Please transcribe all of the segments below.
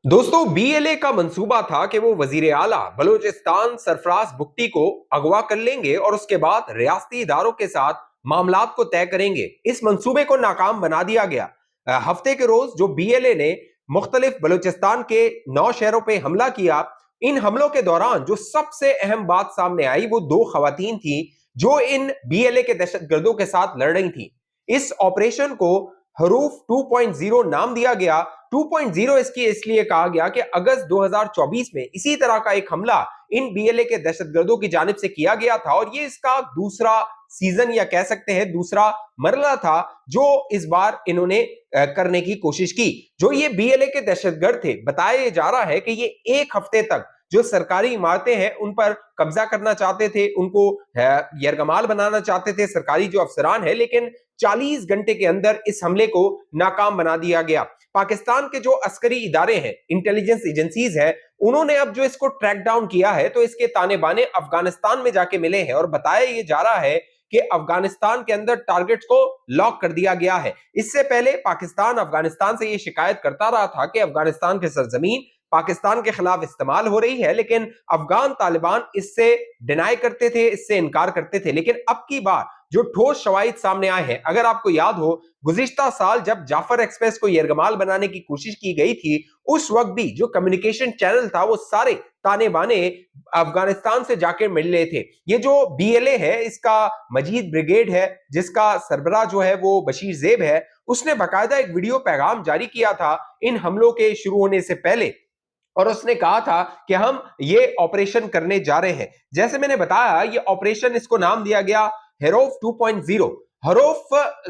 दोस्तों, बीएलए का मंसूबा था कि वो वजीर आला बलूचिस्तान सरफराज भुट्टी को अगवा कर लेंगे और उसके बाद रियासती इदारों के साथ मामलात को तय करेंगे। इस मंसूबे को नाकाम बना दिया गया। हफ्ते के रोज जो बीएलए ने मुख्तलिफ बलूचिस्तान के 9 शहरों पे हमला किया, इन हमलों के दौरान जो सबसे अहम बात सामने आई वो 2 खवातीन थी जो इन बीएलए के दहशतगर्दों के साथ लड़ रही थी। इस ऑपरेशन को हरूफ 2.0 नाम दिया गया। 2.0 इसकी इसलिए कहा गया कि अगस्त 2024 में इसी तरह का एक हमला इन बीएलए के दहशतगर्दों की जानिब से किया गया था और ये इसका दूसरा सीजन या कह सकते हैं दूसरा मरला था जो इस बार इन्होंने करने की कोशिश की। जो ये बीएलए के दहशतगर्द थे, बताया जा रहा है कि ये एक हफ्ते तक जो सरकारी इमारतें हैं उन पर कब्जा करना चाहते थे, उनको यरगमाल बनाना चाहते थे सरकारी जो अफसरान है, लेकिन 40 घंटे के अंदर इस हमले को नाकाम बना दिया गया। पाकिस्तान के जो अस्करी इदारे हैं, इंटेलिजेंस एजेंसीज है, उन्होंने अब जो इसको ट्रैक डाउन किया है तो इसके ताने बाने अफगानिस्तान में जाके मिले हैं और बताया ये जा रहा है कि अफगानिस्तान के अंदर टारगेट्स को लॉक कर दिया गया है। इससे पहले पाकिस्तान अफगानिस्तान से ये शिकायत करता रहा था कि अफगानिस्तान की सरजमीन पाकिस्तान के खिलाफ इस्तेमाल हो रही है, लेकिन अफगान तालिबान इससे डिनाई करते थे, इससे इनकार करते थे। लेकिन अब की बार जो ठोस शवाहिद सामने आए हैं, अगर आपको याद हो गुज़िश्ता साल जब जाफर एक्सप्रेस को यरगमाल बनाने की कोशिश की गई थी, उस वक्त भी जो कम्युनिकेशन चैनल था वो सारे ताने बाने अफगानिस्तान से जाके मिल रहे थे। ये जो बीएलए है, इसका मजीद ब्रिगेड है जिसका सरबरा जो है वो बशीर जेब है, उसने बाकायदा एक वीडियो पैगाम जारी किया था इन हमलों के शुरू होने से पहले और उसने कहा था कि हम ये ऑपरेशन करने जा रहे हैं। जैसे मैंने बताया, ये ऑपरेशन, इसको नाम दिया गया हरूफ 2.0। हरूफ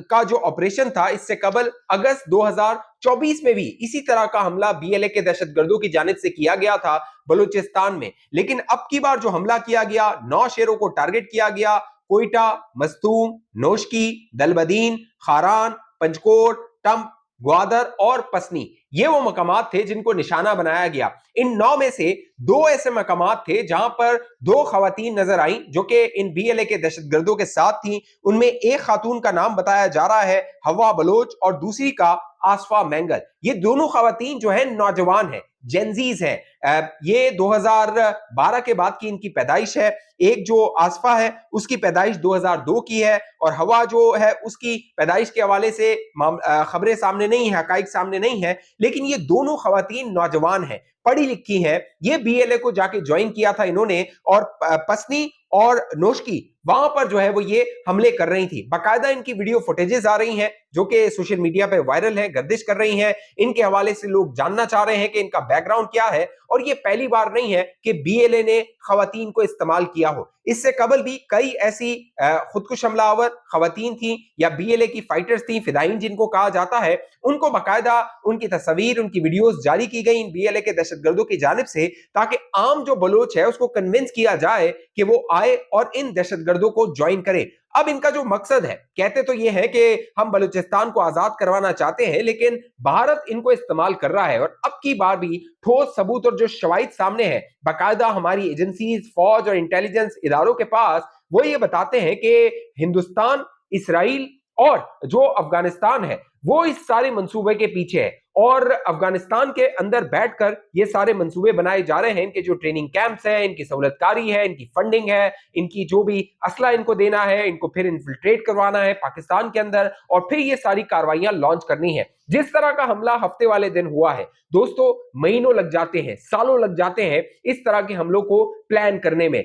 का जो ऑपरेशन था, इससे कबल अगस्त 2024 में भी इसी तरह का हमला बीएलए के दहशतगर्दों की जानिब से किया गया था बलूचिस्तान में। लेकिन अब की बार जो हमला किया गया, 9 शहरों को टारगेट किया गया। कोयटा, मस्तूम, नोशकी, दलबदीन, खारान, पंचकोट, टम्प, ग्वादर और पसनी, ये वो मकामात थे जिनको निशाना बनाया गया। इन 9 में से 2 ऐसे मकामात थे जहां पर 2 खवातीन नजर आई जो कि इन बीएलए के दहशतगर्दों के साथ थी। उनमें एक खातून का नाम बताया जा रहा है हवा बलोच और दूसरी का आसफा मैंगल। ये दोनों खवातीन जो है नौजवान है, जेंजीज हैं। ये 2012 के बाद की इनकी पैदाइश है। एक जो आसफा है उसकी पैदाइश 2002 की है और हवा जो है उसकी पैदाइश के हवाले से खबरें सामने नहीं है, हकाइक सामने नहीं है, लेकिन ये दोनों खवातीन नौजवान हैं, पढ़ी लिखी हैं। ये बीएलए को जाके ज्वाइन किया था इन्होंने और पसनी और नोशकी, वहां पर जो है वो ये हमले कर रही थी। बाकायदा इनकी वीडियो फुटेजेस आ रही हैं जो कि सोशल मीडिया पे वायरल है, गर्दिश कर रही हैं। इनके हवाले से लोग जानना चाह रहे हैं कि इनका बैकग्राउंड क्या है और ये पहली बार नहीं है कि बीएलए ने खवातीन को इस्तेमाल किया हो। इससे कबल भी कई ऐसी खुदकुश हमलावर खवातीन थी या बीएलए की फाइटर्स थी, फिदायीन जिनको कहा जाता है, उनको बाकायदा उनकी तस्वीर, उनकी वीडियोस जारी की गई इन बीएलए के दहशतगर्दों की जानिब से, ताकि आम जो बलोच है उसको कन्विंस किया जाए कि वो आए और इन दहशतगर्दों को ज्वाइन करे। अब इनका जो मकसद है, कहते तो ये है कि हम बलूचिस्तान को आजाद करवाना चाहते हैं, लेकिन भारत इनको इस्तेमाल कर रहा है। और अब की बार भी ठोस सबूत और जो शवाहिद सामने है, बाकायदा हमारी एजेंसीज, फौज और इंटेलिजेंस इदारों के पास, वो ये बताते हैं कि हिंदुस्तान, इसराइल और जो अफगानिस्तान है वो इस सारे मंसूबे के पीछे है और अफगानिस्तान के अंदर बैठकर ये सारे मंसूबे बनाए जा रहे हैं। इनके जो ट्रेनिंग कैंप्स हैं, इनकी सहूलतकारी है, इनकी फंडिंग है, इनकी जो भी असला इनको देना है, इनको फिर इन्फिल्ट्रेट करवाना है पाकिस्तान के अंदर और फिर ये सारी कार्रवाइयां लॉन्च करनी है। जिस तरह का हमला हफ्ते वाले दिन हुआ है दोस्तों, महीनों लग जाते हैं, सालों लग जाते हैं इस तरह के हमलों को प्लान करने में।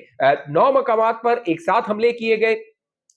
9 मकामात पर एक साथ हमले किए गए,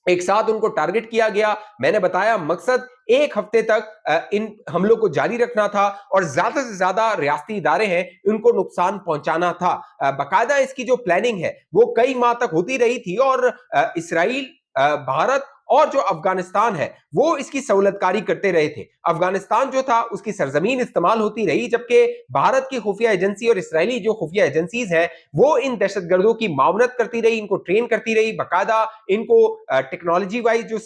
एक साथ उनको टारगेट किया गया। मैंने बताया मकसद एक हफ्ते तक इन हमलों को जारी रखना था और ज्यादा से ज्यादा रियासती इदारे हैं उनको नुकसान पहुंचाना था। बाकायदा इसकी जो प्लानिंग है वो कई माह तक होती रही थी और इसराइल, भारत और जो अफगानिस्तान है वो इसकी सहूलतकारी करते रहे थे। अफगानिस्तान जो था उसकी सरजमीन इस्तेमाल होती रही, जबकि भारत की खुफिया एजेंसी और इसराइली जो खुफिया एजेंसीज हैं वो इन दहशतगर्दों की मावनत करती रही, इनको ट्रेन करती रही, बाकायदा इनको टेक्नोलॉजी वाइज जो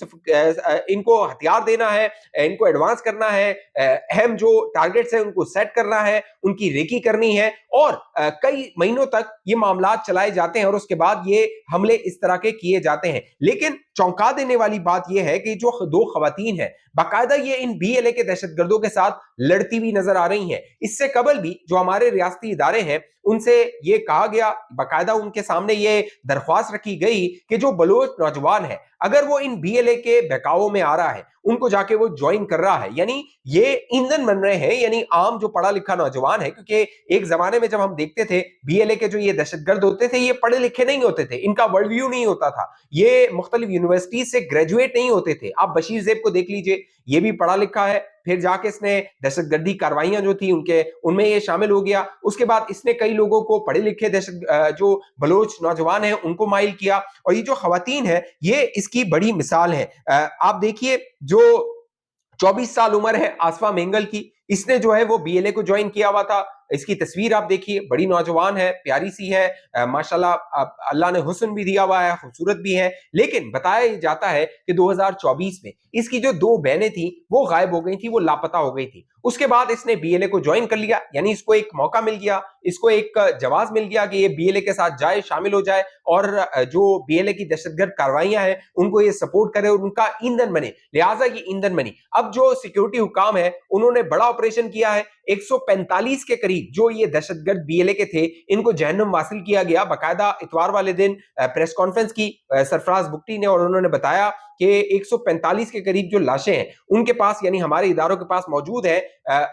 इनको हथियार देना है, इनको एडवांस करना है, अहम जो टारगेट्स हैं उनको सेट करना है उनकी रेकी करनी है, और कई महीनों तक ये मामलात चलाए जाते हैं और उसके बाद ये हमले इस तरह के किए जाते हैं। लेकिन चौंका देने वाली बात यह है कि जो दो खवातीन हैं बाकायदा ये इन बीएलए के दहशतगर्दों के साथ लड़ती हुई नजर आ रही हैं। इससे कबल भी जो हमारे रियासती इदारे हैं उनसे ये कहा गया, बाकायदा उनके सामने ये दरख्वास्त रखी गई कि जो बलोच नौजवान है अगर वो इन बीएलए के बहकावों में आ रहा है, उनको जाके वो ज्वाइन कर रहा है, यानी ये ईंधन बन रहे हैं, यानी आम जो पढ़ा लिखा नौजवान है, क्योंकि एक जमाने में जब हम देखते थे बीएलए के जो ये दहशतगर्द होते थे ये पढ़े लिखे नहीं होते थे, इनका वर्ल्ड व्यू नहीं होता था, ये मुख्तलिफ यूनिवर्सिटी से ग्रेजुएट नहीं होते थे। आप बशीर ज़ेब को देख लीजिए, ये भी पढ़ा लिखा है, फिर जाके इसने दहशतगर्दी कार्रवाइयां जो थी उनमें ये शामिल हो गया। उसके बाद इसने कई लोगों को पढ़े लिखे जो बलोच नौजवान हैं उनको माइल किया, और ये जो खवातीन है ये इसकी बड़ी मिसाल है। आप देखिए जो 24 साल उम्र है आसफा मेंगल की, इसने जो है वो बीएलए को ज्वाइन किया हुआ था। इसकी तस्वीर आप देखिए, बड़ी नौजवान है, प्यारी सी है, माशाल्लाह अल्लाह ने हुस्न भी दिया हुआ है, खूबसूरत भी है। लेकिन बताया जाता है कि 2024 में इसकी जो दो बहनें थी वो गायब हो गई थी, वो लापता हो गई थी। उसके बाद इसने बीएलए को ज्वाइन कर लिया, यानी इसको एक मौका मिल गया, इसको एक जवाब मिल गया कि ये बीएलए के साथ जाए, शामिल हो जाए, और जो बीएलए की दहशतगर्द कार्रवाइयां हैं उनको ये सपोर्ट करे और उनका ईंधन बने, लिहाजा ये ईंधन बनी। अब जो सिक्योरिटी हुकाम है उन्होंने बड़ा ऑपरेशन किया है, 145 के करीब जो ये दहशतगर्द बीएलए के थे इनको जहन्नुम वासिल किया गया। बाकायदा इतवार वाले दिन प्रेस कॉन्फ्रेंस की सरफराज बुगटी ने, और उन्होंने बताया कि 145 के करीब जो लाशें हैं उनके पास, यानी हमारे इदारों के पास मौजूद है,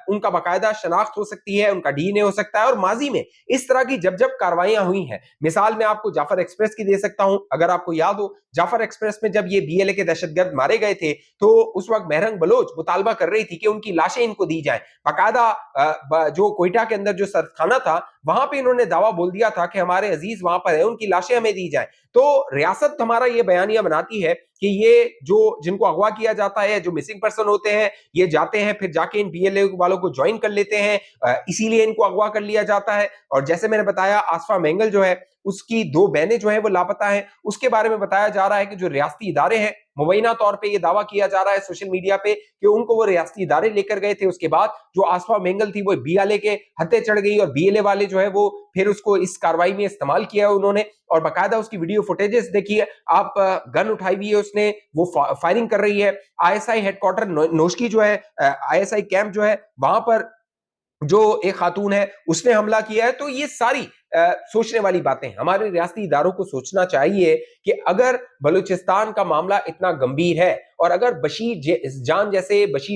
उनका बाकायदा शनाख्त हो सकती है, उनका डीएनए हो सकता है। और माजी में इस तरह की जब जब कार्रवाइयां हुई हैं, मिसाल मैं आपको जाफर एक्सप्रेस की दे सकता हूं, अगर आपको याद हो जाफर एक्सप्रेस में जब ये बीएलए के दहशतगर्द मारे गए थे तो उस वक्त महरंग बलोच मुतालबा कर रही थी कि उनकी लाशें इनको दी जाए। बाकायदा जो कोयटा के अंदर जो सरखाना था वहां पे इन्होंने दावा बोल दिया था कि हमारे अजीज वहां पर है, उनकी लाशें हमें दी जाए। तो रियासत हमारा ये बयानिया बनाती है कि ये जो जिनको अगवा किया जाता है, जो मिसिंग पर्सन होते हैं, ये जाते हैं फिर जाके इन बीएलए वालों को ज्वाइन कर लेते हैं, इसीलिए इनको अगवा कर लिया जाता है। और जैसे मैंने बताया आसफा मेंगल जो है उसकी दो बहनें जो है वो लापता हैं। उसके बारे में बताया जा रहा है कि जो रियासती इदारे हैं, मुबैना तौर पे ये दावा किया जा रहा है सोशल मीडिया पे कि उनको वो रियासती इदारे लेकर गए थे। उसके बाद जो आसफा मेंगल थी वो बीएलए के हत्थे चढ़ गई, और बीएलए वाले जो है वो फिर उसको इस कार्रवाई में इस्तेमाल किया उन्होंने, और बाकायदा उसकी वीडियो फुटेजेस देखिए आप, गन उठाई हुई है उसने, वो फायरिंग कर रही है। आईएसआई हेडक्वार्टर नोशकी जो है, आईएसआई कैंप जो है वहां पर जो एक खातून है उसने हमला किया है। तो ये सारी सोचने वाली बातें, हमारे रियासती इदारों को सोचना चाहिए कि अगर बलूचिस्तान का मामला इतना गंभीर है और अगर बशीर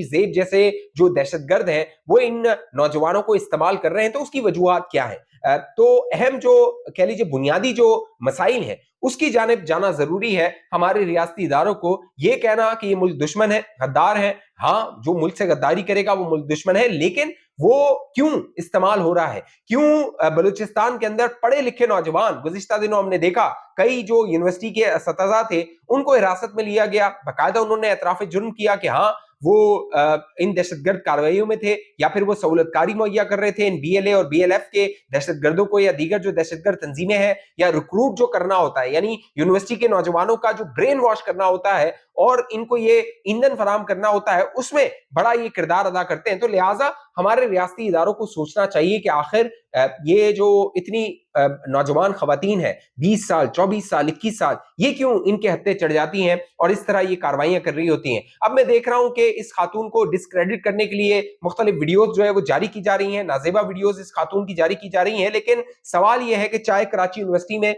ज़ेब जैसे जो दहशतगर्द हैं वो इन नौजवानों को इस्तेमाल कर रहे हैं तो उसकी वजूहात क्या है। तो अहम जो कह लीजिए बुनियादी जो मसाइल हैं उसकी जानिब जाना जरूरी है। हमारे रियासती इदारों को ये कहना कि ये मुल्क दुश्मन है, गद्दार है, हाँ जो मुल्क से गद्दारी करेगा वो मुल्क दुश्मन है, लेकिन वो क्यों इस्तेमाल हो रहा है, क्यों बलूचिस्तान के अंदर पढ़े लिखे नौजवान, गुज़िश्ता दिनों हमने देखा कई जो यूनिवर्सिटी के असतज़ा थे उनको हिरासत में लिया गया, बाकायदा उन्होंने एतराफ़ जुर्म किया कि हाँ वो इन दहशतगर्द कार्रवाइयों में थे या फिर वो सहूलतकारी मुहैया कर रहे थे इन बीएलए और बीएलएफ के दहशतगर्दों को या दीगर जो दहशतगर्द तंजीमें हैं, या रिक्रूट जो करना होता है, यानी यूनिवर्सिटी के नौजवानों का जो ब्रेन वॉश करना होता है और इनको ये ईंधन फराहम करना होता है, उसमें बड़ा ये किरदार अदा करते हैं। तो लिहाजा हमारे रियासती इदारों को सोचना चाहिए कि आखिर ये जो इतनी नौजवान खवातीन है 20 साल 24 साल 21 साल, ये क्यों इनके हत्थे चढ़ जाती हैं और इस तरह ये कार्रवाइयां कर रही होती हैं। अब मैं देख रहा हूं कि इस खातून को डिस्क्रेडिट करने के लिए मुख्तलिफ वीडियोस जो है वो जारी की जा रही हैं, नाजेबा वीडियोस इस खातून की जारी की जा रही हैं, लेकिन सवाल ये है कि चाहे कराची यूनिवर्सिटी में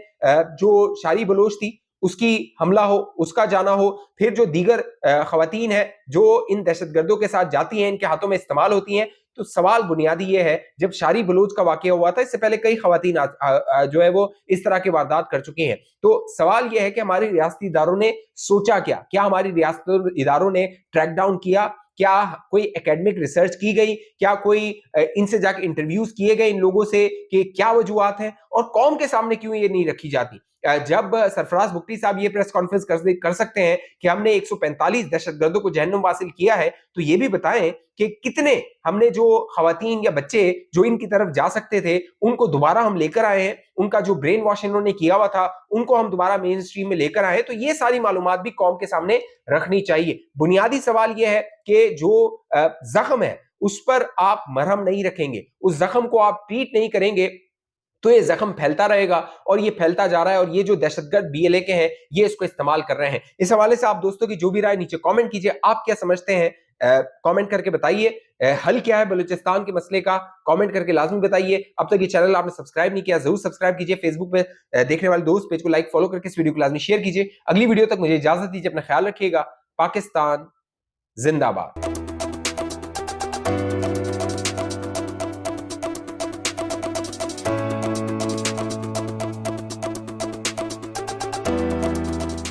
जो शारी बलोच थी उसकी हमला हो, उसका जाना हो, फिर जो दीगर खवातीन है जो इन दहशतगर्दों के साथ जाती हैं, इनके हाथों में इस्तेमाल होती हैं, तो सवाल बुनियादी ये है, जब शारी बलूच का वाकया हुआ था इससे पहले कई खवातीन जो है वो इस तरह के वारदात कर चुकी हैं। तो सवाल ये है कि हमारे रियासती इदारों ने सोचा क्या हमारी रियासती इदारों ने ट्रैक डाउन किया, क्या कोई एकेडमिक रिसर्च की गई, क्या कोई इनसे जाके इंटरव्यूज किए गए इन लोगों से कि क्या वजूहात हैं और कौम के सामने क्यों ये नहीं रखी जाती। जब सरफराज बुगटी साहब ये प्रेस कॉन्फ्रेंस कर सकते हैं कि हमने 145 दहशतगर्दों को जहन्नुम वासिल किया है, तो ये भी बताएं कि कितने हमने जो खवातीन या बच्चे जो इनकी तरफ जा सकते थे उनको दोबारा हम लेकर आए हैं, उनका जो ब्रेन वॉश इन्होंने किया हुआ था उनको हम दोबारा मेन स्ट्रीम में लेकर आए। तो ये सारी मालूमात भी कौम के सामने रखनी चाहिए। बुनियादी सवाल ये है कि जो जख्म है उस पर आप मरहम नहीं रखेंगे, उस जख्म को आप ट्रीट नहीं करेंगे, तो ये जख्म फैलता रहेगा और ये फैलता जा रहा है। और ये जो दहशतगर्द बीएलए के हैं ये इसको इस्तेमाल कर रहे हैं। इस हवाले से आप दोस्तों की जो भी राय नीचे कमेंट कीजिए, आप क्या समझते हैं कमेंट करके बताइए। हल क्या है बलूचिस्तान के मसले का, कमेंट करके लाजमी बताइए। अब तक ये चैनल आपने सब्सक्राइब नहीं किया, जरूर सब्सक्राइब कीजिए। फेसबुक पे देखने वाले दोस्त पेज को लाइक फॉलो करके इस वीडियो को लाजमी शेयर कीजिए। अगली वीडियो तक मुझे इजाजत दीजिए, अपना ख्याल रखिएगा। पाकिस्तान जिंदाबाद।